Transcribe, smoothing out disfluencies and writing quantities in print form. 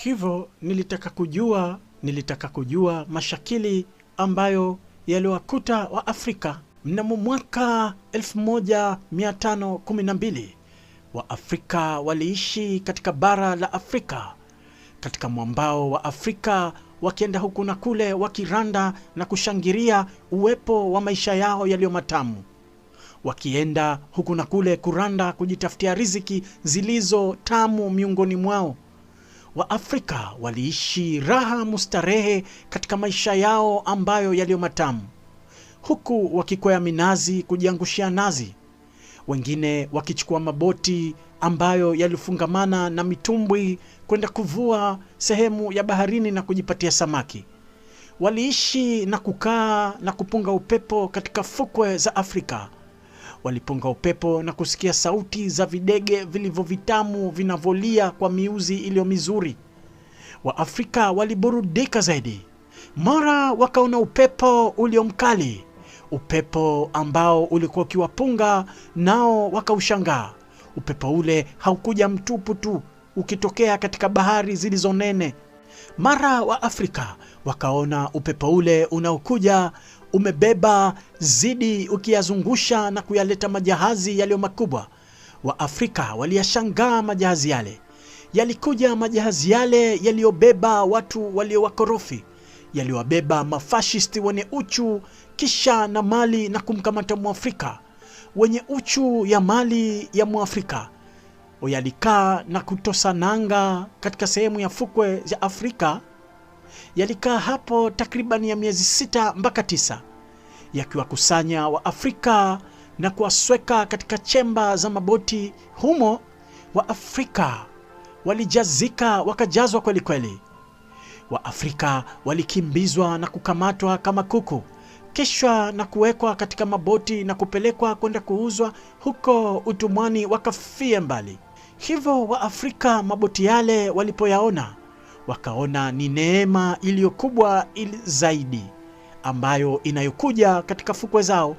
Hivyo nilitaka kujua mashakili ambayo yaliwakuta wa Afrika. Mnamo mwaka 1512 wa Afrika waliishi katika bara la Afrika, katika mwambao wa Afrika, wakienda huku na kule, wakiranda na kushangilia uwepo wa maisha yao yaliyo matamu, wakienda huku na kule kuranda, kujitafutia riziki zilizo tamu miongoni mwao. Waafrika waliishi raha mustarehe katika maisha yao ambayo yaliyo matamu, huku wakikwea minazi kujiangushia nazi, wengine wakichukua maboti ambayo yalifungamana na mitumbwi kwenda kuvua sehemu ya baharini na kujipatia samaki. Waliishi na kukaa na kupunga upepo katika fukwe za Afrika. Walipunga upepo na kusikia sauti za videge vilivyo vitamu vinavolia kwa miuzi iliyo mizuri. Waafrika waliburudika zaidi. Mara wakaona upepo ulio mkali, upepo ambao ulikuwa ukiwapunga, nao wakaushangaa. Upepo ule haukuja mtupu tu ukitokea katika bahari zilizonene. Mara Waafrika wakaona upepo ule unaokuja umebeba zidi ukiyazungusha na kuyaleta majahazi yaliyo makubwa. Waafrika waliyashangaa majahazi yale. Yalikuja majahazi yale yaliyobeba watu walio wakorofi, yaliwabeba mafashisti wenye uchu kisha na mali na kumkamata Mwafrika. Wenye uchu ya mali ya Mwafrika yalikaa na kutosa nanga katika sehemu ya fukwe za Afrika. Yalikaa hapo takriban ya miezi 6 mpaka 9, yakiwakusanya Waafrika na kuwasweka katika chemba za maboti humo. Waafrika walijazika, wakajazwa kweli kweli. Waafrika walikimbizwa na kukamatwa kama kuku, kisha na kuwekwa katika maboti na kupelekwa kwenda kuuzwa huko utumwani, wakafie mbali. Hivyo Waafrika maboti yale walipoyaona, wakaona ni neema iliyokubwa zaidi ambayo inayokuja katika fukwe zao,